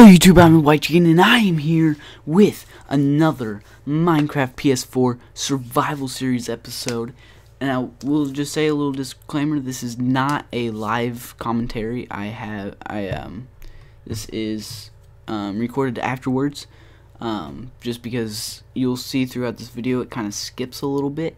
Hello YouTube, I'm WhiteChicken and I am here with another Minecraft PS4 Survival Series episode. And I will just say a little disclaimer, this is not a live commentary. This is recorded afterwards, just because you'll see throughout this video it kind of skips a little bit.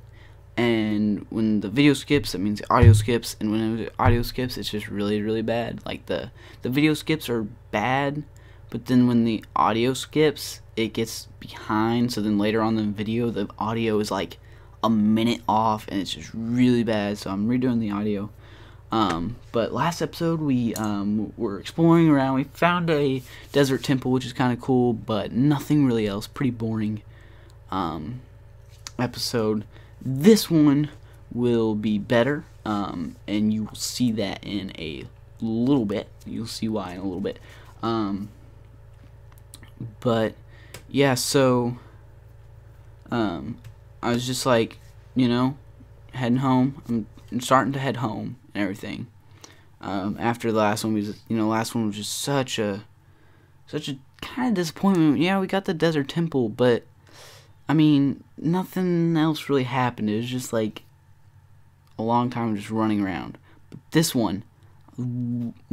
And when the video skips, that means the audio skips, and when the audio skips, it's just really bad. Like the video skips are bad, but then when the audio skips, it gets behind, so then later on in the video, the audio is like a minute off, and it's just really bad, so I'm redoing the audio. But last episode, we were exploring around. We found a desert temple, which is kind of cool, but nothing really else. Pretty boring episode. This one will be better, and you will see that in a little bit. You'll see why in a little bit. But yeah, so I was just like, you know, heading home. I'm starting to head home and everything. After the last one, last one was just such a kind of disappointment. Yeah, we got the desert temple, but I mean, nothing else really happened. It was just like a long time just running around. But this one,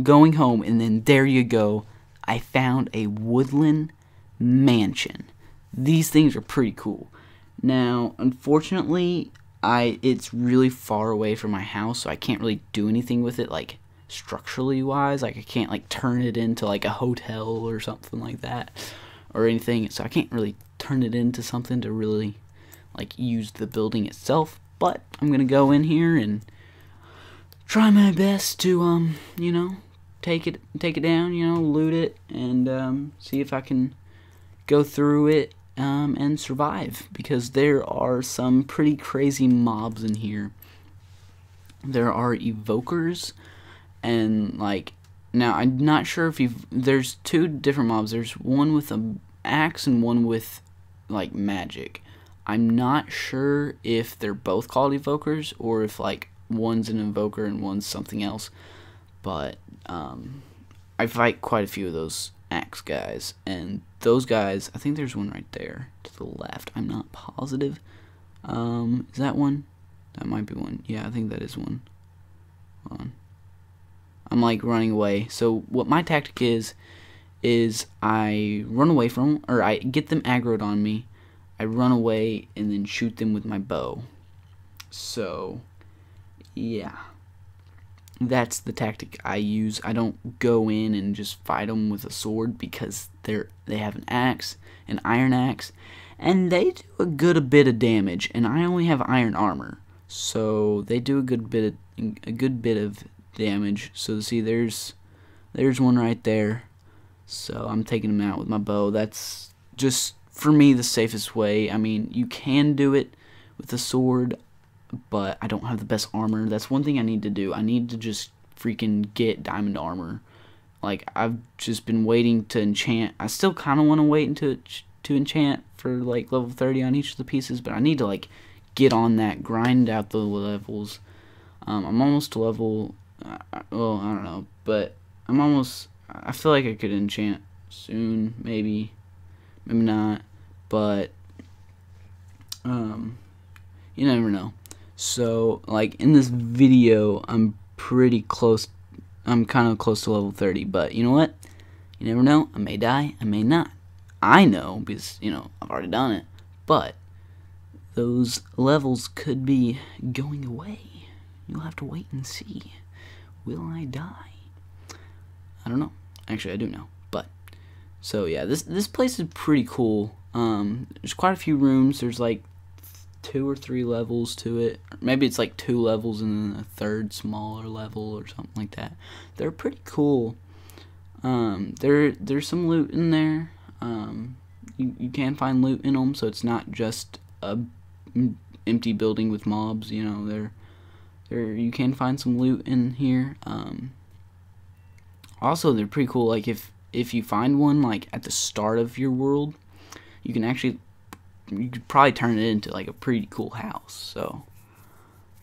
going home, and then there you go, I found a woodland mansion. These things are pretty cool. Now, unfortunately, it's really far away from my house, so I can't really do anything with it, like structurally wise. Like I can't like turn it into like a hotel or something like that, or anything. So I can't really turn it into something to really like use the building itself. But I'm gonna go in here and try my best to you know, take it down, you know, loot it, and see if I can go through it and survive, because there are some pretty crazy mobs in here. There are evokers, and like, now I'm not sure if there's two different mobs. There's one with an axe and one with like magic. I'm not sure if they're both called evokers or if like one's an invoker and one's something else, but I fight quite a few of those axe guys, and those guys, I think there's one right there to the left. I'm not positive. Is that one? That might be one. Yeah, I think that is one. Hold on. I'm like running away. So what my tactic is I run away from them, or I get them aggroed on me. I run away and then shoot them with my bow. So yeah, that's the tactic I use. I don't go in and just fight them with a sword, because they have an axe, an iron axe, and they do a good bit of damage, and I only have iron armor, so they do a good bit of damage. So see, there's one right there. So I'm taking him out with my bow. That's just, for me, the safest way. I mean, you can do it with a sword, but I don't have the best armor. That's one thing I need to do. I need to just freaking get diamond armor. Like, I've just been waiting to enchant. I still kind of want to wait until to enchant for like level 30 on each of the pieces, but I need to like get on that, grind out the levels. I'm almost to level, well, I don't know, but I'm almost, I feel like I could enchant soon, maybe not, but you never know. So like in this video, I'm pretty close. I'm kind of close to level 30, but you know what? You never know. I may die. I may not. I know, because, you know, I've already done it, but those levels could be going away. You'll have to wait and see. Will I die? I don't know. Actually, I do know. But so yeah, this place is pretty cool. There's quite a few rooms. There's like 2 or 3 levels to it. Maybe it's like 2 levels and then a third smaller level or something like that. They're pretty cool. There's some loot in there. You can find loot in them, so it's not just a empty building with mobs. You know, you can find some loot in here. Also, they're pretty cool. Like if you find one like at the start of your world, you could probably turn it into like a pretty cool house. So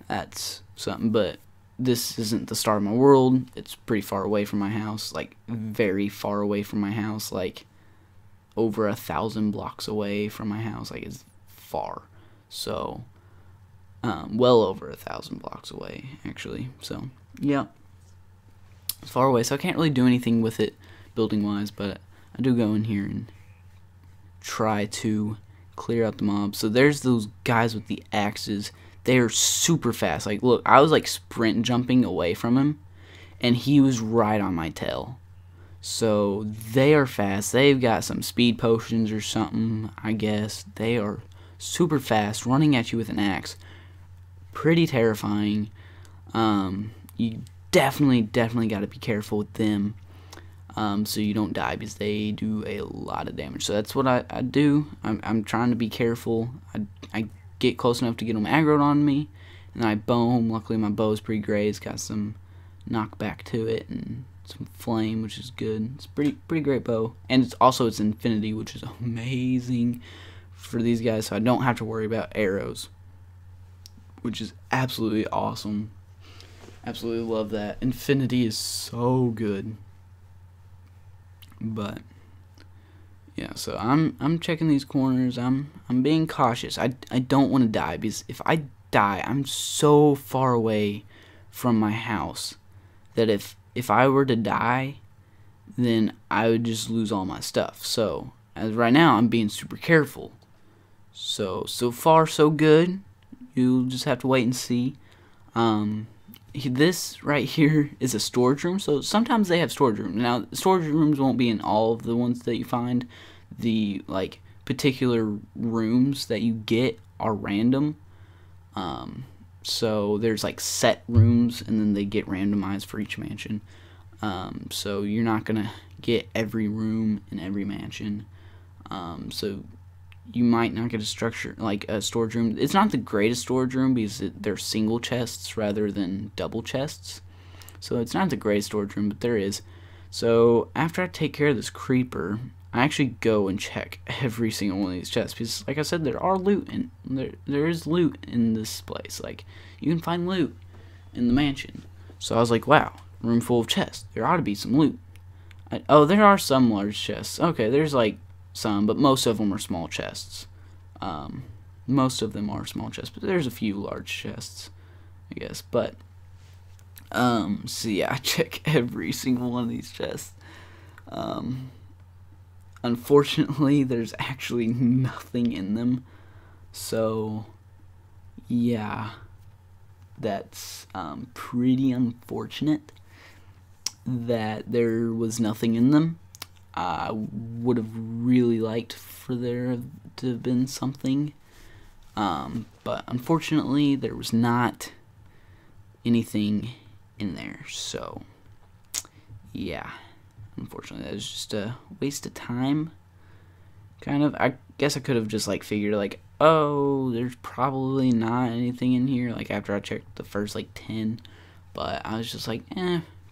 that's something. But this isn't the start of my world. It's pretty far away from my house, like very far away from my house, like over 1,000 blocks away from my house. Like, it's far. So well over 1,000 blocks away, actually. So yeah, it's far away, so I can't really do anything with it building wise, but I do go in here and try to clear out the mobs. So there's those guys with the axes. They're super fast. Like, look, I was like sprint jumping away from him, and he was right on my tail. So they are fast. They've got some speed potions or something, I guess. They are super fast, running at you with an axe. Pretty terrifying. You definitely got to be careful with them, so you don't die, because they do a lot of damage. So that's what I do. I'm trying to be careful. I get close enough to get them aggroed on me, and then I bow them. Luckily, my bow is pretty great. It's got some knockback to it and some flame, which is good. It's pretty great bow, and it's infinity, which is amazing for these guys. So I don't have to worry about arrows, which is absolutely awesome. Absolutely love that. Infinity is so good. But yeah, so I'm checking these corners. I'm being cautious. I don't want to die, because if I die, I'm so far away from my house that if I were to die, then I would just lose all my stuff. So as right now, I'm being super careful. So far so good. You'll just have to wait and see. This right here is a storage room. So sometimes they have storage rooms. Now, storage rooms won't be in all of the ones that you find. The like particular rooms that you get are random. So there's like set rooms, and then they get randomized for each mansion. So you're not gonna get every room in every mansion. So you might not get a structure like a storage room. It's not the greatest storage room, because they're single chests rather than double chests. So it's not the greatest storage room, but there is. So after I take care of this creeper, I actually go and check every single one of these chests, because like I said, there are loot, and there is loot in this place. Like, you can find loot in the mansion. So I was like, wow, room full of chests. There ought to be some loot. Oh, there are some large chests. Okay, there's like some, but most of them are small chests. Most of them are small chests, but there's a few large chests, I guess. But so yeah, I check every single one of these chests. Unfortunately, there's actually nothing in them. So yeah, that's pretty unfortunate that there was nothing in them. I would have really liked for there to have been something, but unfortunately there was not anything in there. So yeah, unfortunately that was just a waste of time, kind of. I guess I could have just like figured like, oh, there's probably not anything in here, like after I checked the first like 10, but I was just like,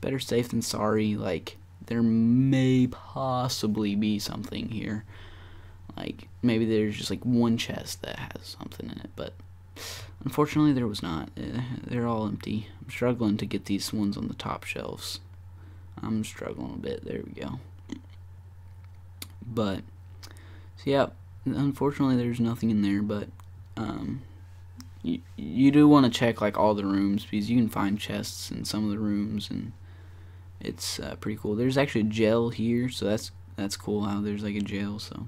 better safe than sorry. Like, there may possibly be something here. Like, maybe there's just like one chest that has something in it, but unfortunately there was not. They're all empty. I'm struggling to get these ones on the top shelves. I'm struggling a bit. There we go. But so yeah, unfortunately there's nothing in there, but you do want to check like all the rooms, because you can find chests in some of the rooms, and it's pretty cool. There's actually a jail here, so that's cool how there's like a jail. So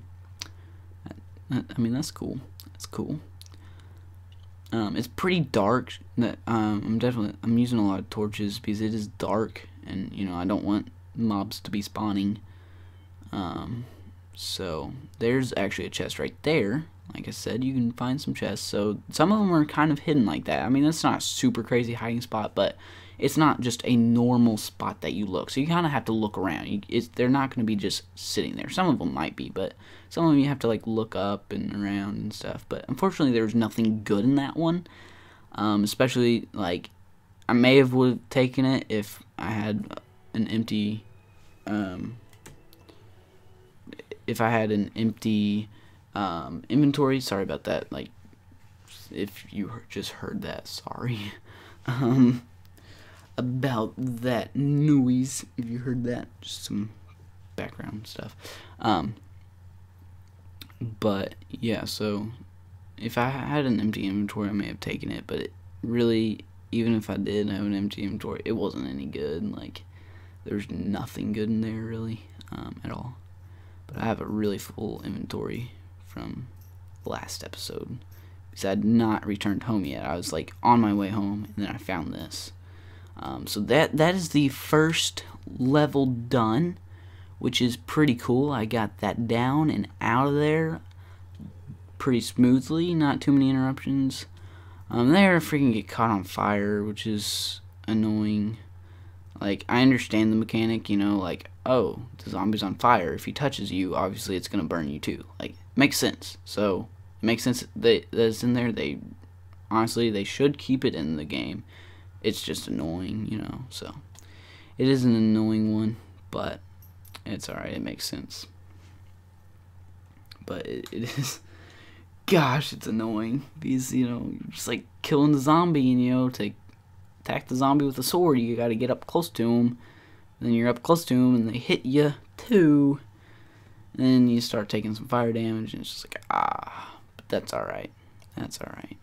I mean, that's cool. That's cool. It's pretty dark. I'm using a lot of torches because it is dark, and you know, I don't want mobs to be spawning. So there's actually a chest right there. Like I said, you can find some chests. So some of them are kind of hidden like that. I mean, that's not a super crazy hiding spot, but it's not just a normal spot that you look. So you kind of have to look around. They're not going to be just sitting there. Some of them might be, but some of them you have to like look up and around and stuff. But unfortunately, there's nothing good in that one. Especially like, I may have would have taken it if I had an empty. If I had an empty inventory. Sorry about that. Like, if you just heard that, sorry. about that noise. If you heard that, just some background stuff. But yeah, so if I had an empty inventory, I may have taken it, but it really, even if I did have an empty inventory, it wasn't any good. Like, there's nothing good in there really, at all. But I have a really full inventory from last episode because I had not returned home yet. I was like on my way home, and then I found this. So that is the first level done, which is pretty cool. I got that down and out of there pretty smoothly, not too many interruptions. There, I freaking get caught on fire, which is annoying. Like, I understand the mechanic, you know, like, oh, the zombie's on fire. If he touches you, obviously it's gonna burn you too. Like, makes sense. So it makes sense that it's in there. Honestly, they should keep it in the game. It's just annoying, you know. So it is an annoying one, but it's alright. It makes sense. But it is. Gosh, it's annoying because, you know, you're just like killing the zombie, and, you know, to attack the zombie with a sword, you gotta get up close to him. And then you're up close to him, and they hit you too. And then you start taking some fire damage, and it's just like, but that's alright. That's alright.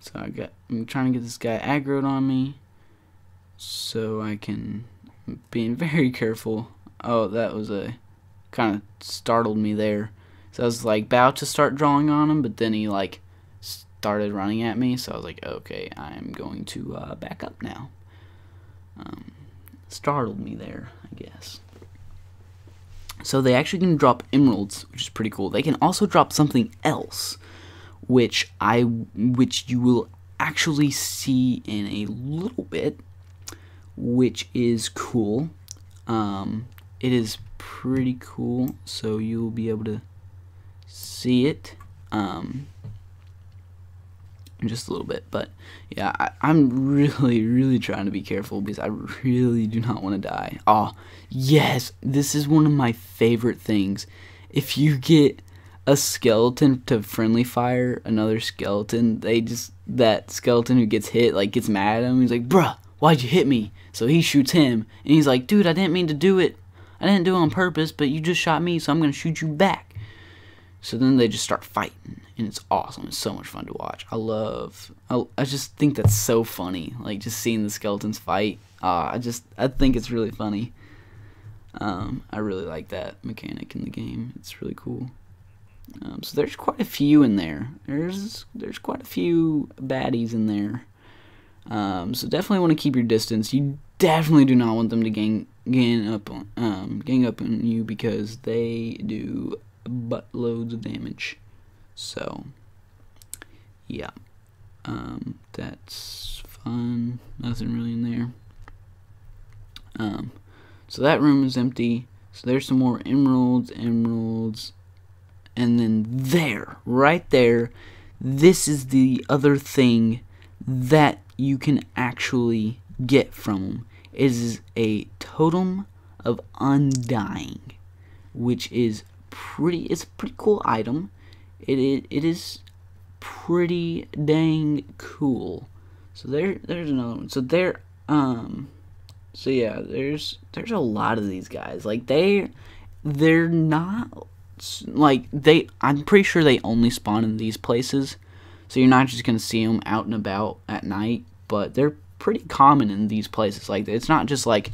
So I'm trying to get this guy aggroed on me, so I can, being very careful. Oh, that was kind of startled me there. So I was like about to start drawing on him, but then he like started running at me, so I was like, okay, I'm going to back up now. Startled me there, I guess. So they actually can drop emeralds, which is pretty cool. They can also drop something else, which you will actually see in a little bit, which is cool. It is pretty cool, so you'll be able to see it in just a little bit. But yeah, I'm really trying to be careful because I really do not want to die. Oh yes, this is one of my favorite things. If you get a skeleton to friendly fire another skeleton, that skeleton who gets hit, like, gets mad at him. He's like, bruh, why'd you hit me? So he shoots him, and he's like, dude, I didn't mean to do it. I didn't do it on purpose, but you just shot me, so I'm gonna shoot you back. So then they just start fighting, and it's awesome. It's so much fun to watch. I just think that's so funny, like, just seeing the skeletons fight. I think it's really funny. I really like that mechanic in the game. It's really cool. So there's quite a few in there. There's quite a few baddies in there. So definitely want to keep your distance. You definitely do not want them to gang up on you, because they do buttloads of damage. So yeah, that's fun. Nothing really in there. So that room is empty. So there's some more emeralds, and then there, right there, this is the other thing that you can actually get from them. It is a totem of undying, which is it's a pretty cool item. It is pretty dang cool. So there's another one. So so yeah, there's a lot of these guys. Like, they're not like, I'm pretty sure they only spawn in these places. So you're not just gonna see them out and about at night, but they're pretty common in these places. Like, it's not just like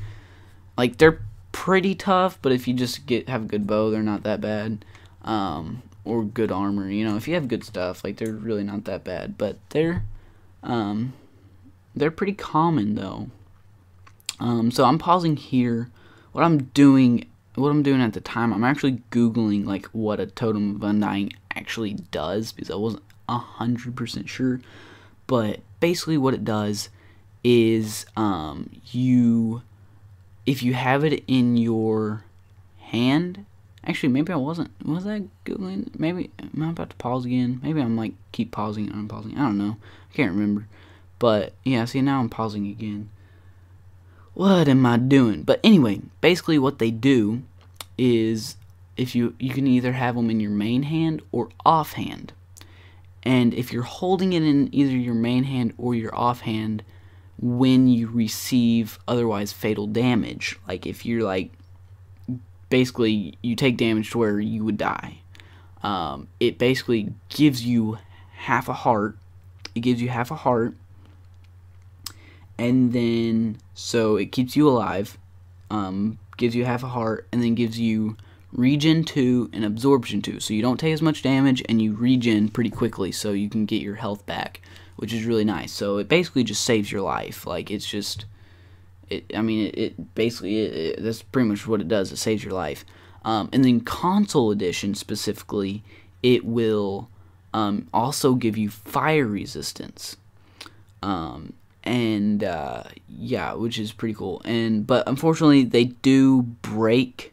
they're pretty tough, but if you just have a good bow, they're not that bad. Or good armor, you know, if you have good stuff, like, they're really not that bad. But they're pretty common though. So I'm pausing here. What I'm doing at the time, I'm actually Googling, like, what a totem of undying actually does, because I wasn't 100% sure. But basically what it does is, if you have it in your hand, actually, maybe I wasn't, was I Googling? Maybe, am I about to pause again? Maybe I'm like, keep pausing and unpausing, I don't know, I can't remember. But yeah, see, now I'm pausing again. What am I doing? But anyway, basically what they do is, if you can either have them in your main hand or offhand. And if you're holding it in either your main hand or your offhand when you receive otherwise fatal damage. Like if you're like, basically you take damage to where you would die. It basically gives you half a heart. It gives you half a heart, and then so it keeps you alive. Gives you half a heart, and then gives you regen 2 and absorption 2, so you don't take as much damage and you regen pretty quickly, so you can get your health back, which is really nice. So it basically just saves your life. Like it's just, it basically that's pretty much what it does. It saves your life. And then console edition specifically, it will also give you fire resistance. Yeah, which is pretty cool. But unfortunately, they do break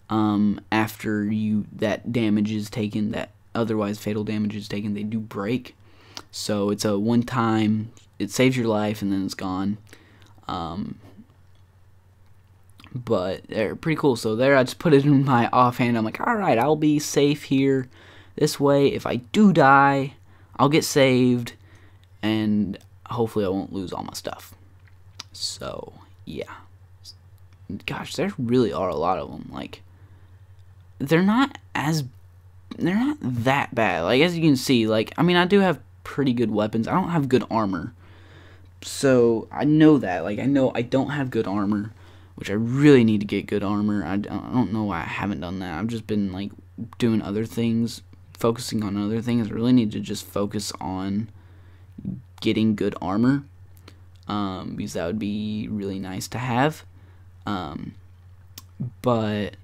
after that damage is taken, that otherwise fatal damage is taken. They do break, so it's a one-time. It saves your life and then it's gone. But they're pretty cool. So there, I just put it in my offhand. I'm like, all right, I'll be safe here. This way, if I do die, I'll get saved, and hopefully I won't lose all my stuff. So yeah, gosh, there really are a lot of them. Like they're not that bad. Like as you can see, like I do have pretty good weapons. I don't have good armor, so I know that. Like I know I don't have good armor, which I really need to get good armor. I don't know why I haven't done that. I've just been like doing other things, focusing on other things. I really need to just focus on getting good armor, because that would be really nice to have. But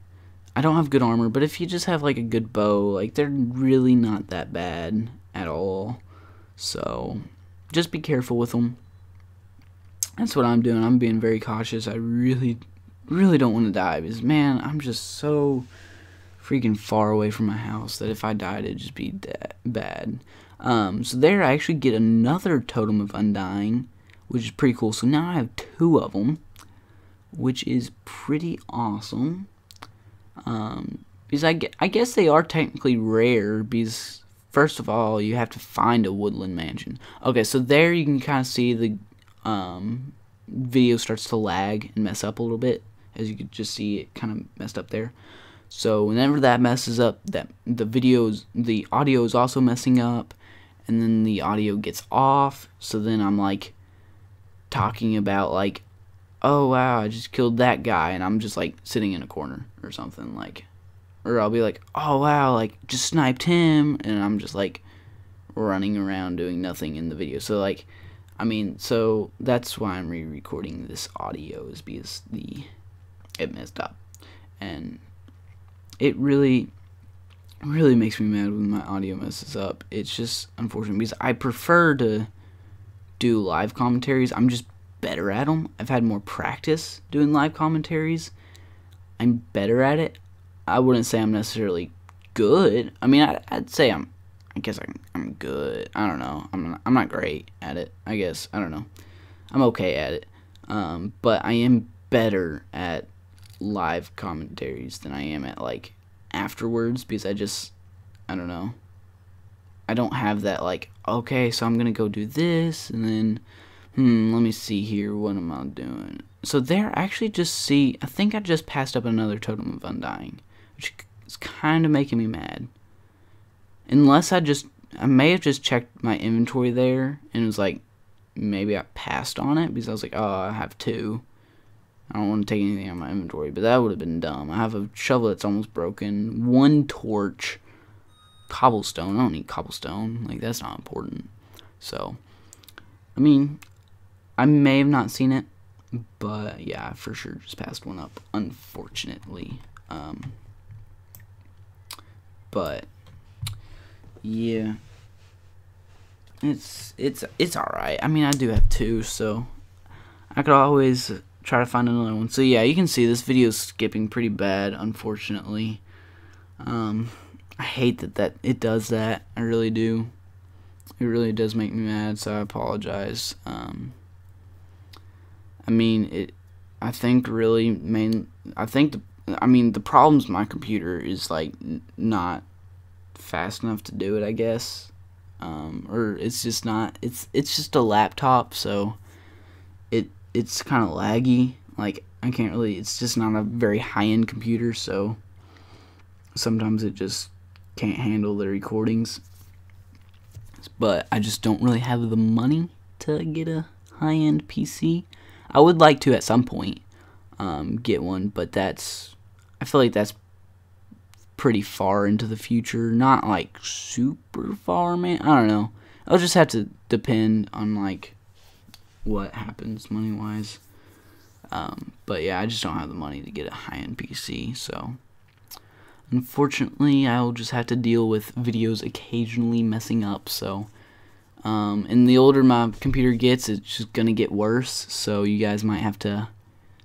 I don't have good armor. But if you just have like a good bow, like they're really not that bad at all. So just be careful with them. That's what I'm doing. I'm being very cautious. I really don't want to die, because man, I'm just so freaking far away from my house that if I died, it'd just be bad. So there I actually get another Totem of Undying, which is pretty cool. So now I have 2 of them, which is pretty awesome. Because I guess they are technically rare, because first of all, you have to find a woodland mansion. Okay, so there you can kind of see the video starts to lag and mess up a little bit, as you could just see it kind of messed up there. So whenever that messes up, that the audio is also messing up, and then the audio gets off. So then I'm like talking about like, oh wow, I just killed that guy, and I'm just like sitting in a corner or something, like, or I'll be like, oh wow, like just sniped him, and I'm just like running around doing nothing in the video. So like, so that's why I'm re-recording this audio, is because it messed up, and it really makes me mad when my audio messes up. It's just unfortunate, because I prefer to do live commentaries. I'm just better at them. I've had more practice doing live commentaries. I'm better at it. I wouldn't say I'm necessarily good. I'd say I guess I'm good. I don't know. I'm not great at it, I guess. I don't know. I'm okay at it. But I am better at live commentaries than I am at like afterwards, because I don't know. I don't have that like, okay, so I'm gonna go do this, and then let me see here, what am I doing? So there, I actually just see, I think I just passed up another Totem of Undying, which is kind of making me mad. Unless I may have just checked my inventory there, and it was like, maybe I passed on it, because I was like, oh, I have 2. I don't want to take anything out of my inventory, but that would have been dumb. I have a shovel that's almost broken, 1 torch, cobblestone. I don't need cobblestone. Like, that's not important. So, I may have not seen it, but yeah, I for sure just passed one up, unfortunately. But yeah, it's all right. I do have 2, so I could always try to find another one. So yeah, you can see this video is skipping pretty bad, unfortunately. I hate that it does that. I really do. It really does make me mad, so I apologize. I think the problem's my computer is like not fast enough to do it, I guess. Or it's just not, it's just a laptop, so it's kind of laggy. Like, I can't really, it's just not a very high-end computer, so sometimes it just can't handle the recordings. But I just don't really have the money to get a high-end PC. I would like to at some point get one, but I feel like that's pretty far into the future. Not like super far, man. I don't know. I'll just have to depend on like what happens money wise. But yeah, I just don't have the money to get a high-end PC, so unfortunately I'll just have to deal with videos occasionally messing up. So and the older my computer gets, it's just gonna get worse, so you guys might have to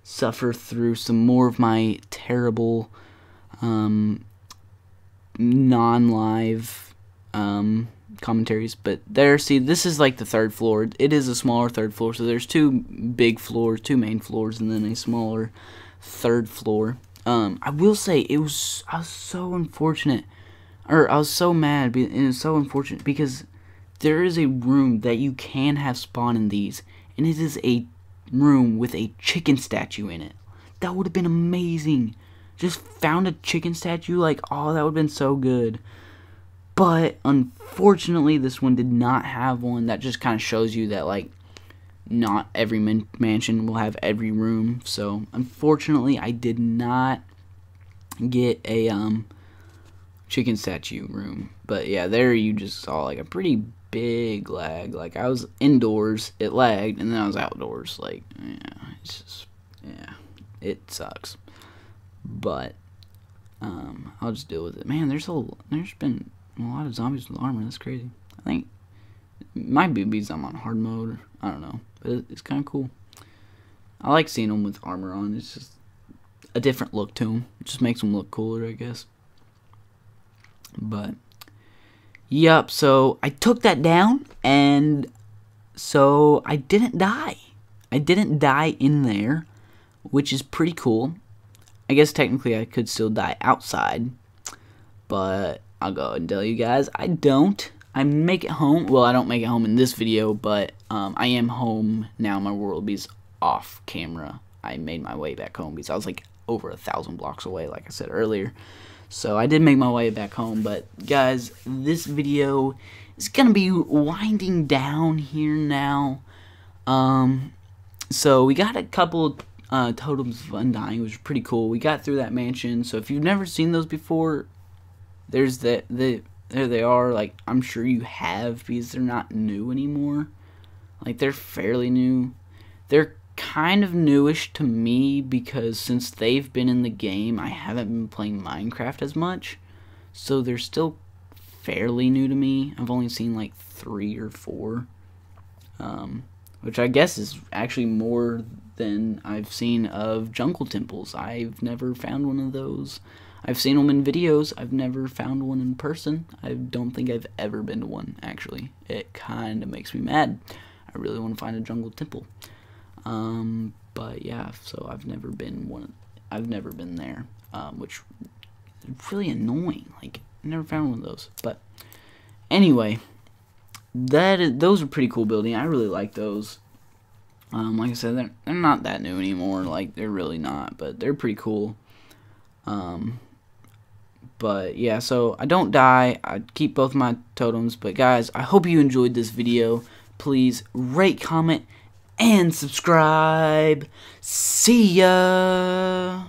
suffer through some more of my terrible non-live commentaries. But there, see, this is like the third floor. It is a smaller third floor, so there's two big floors, two main floors, and then a smaller third floor. I will say I was so unfortunate, or I was so mad, and it was so unfortunate because there is a room that you can have spawn in these, and it is a room with a chicken statue in it. That would have been amazing. Just found a chicken statue, like, oh, that would have been so good. But unfortunately, this one did not have one. That just kind of shows you that, like, not every mansion will have every room. So unfortunately, I did not get a chicken statue room. But yeah, there you just saw like a pretty big lag. Like, I was indoors, it lagged, and then I was outdoors. Like, yeah, it's just, yeah, it sucks. But I'll just deal with it. Man, there's been a lot of zombies with armor. That's crazy. I think it might be because I'm on hard mode, or I don't know, but it's kind of cool. I like seeing them with armor on. It's just a different look to them. It just makes them look cooler, I guess. But yep, so I took that down, and so I didn't die. I didn't die in there, which is pretty cool. I guess technically I could still die outside, but I'll go and tell you guys I don't. I make it home. Well, I don't make it home in this video, but I am home now. My world is off camera. I made my way back home because I was like over 1,000 blocks away, like I said earlier. So I did make my way back home. But guys, this video is gonna be winding down here now. So we got a couple totems of undying, which is pretty cool. We got through that mansion. So if you've never seen those before, there's there they are. Like, I'm sure you have, because they're not new anymore. Like, they're fairly new. They're kind of newish to me because since they've been in the game, I haven't been playing Minecraft as much. So they're still fairly new to me. I've only seen like 3 or 4. Which I guess is actually more than I've seen of jungle temples. I've never found one of those. I've seen them in videos. I've never found one in person. I don't think I've ever been to one, actually. It kind of makes me mad. I really want to find a jungle temple. But yeah, so I've never been there, which is really annoying. Like, I never found one of those. But anyway, those are pretty cool building. I really like those. Like I said, they're not that new anymore. Like, they're really not, but they're pretty cool. But yeah, so I don't die. I keep both my totems. But guys, I hope you enjoyed this video. Please rate, comment, and subscribe. See ya.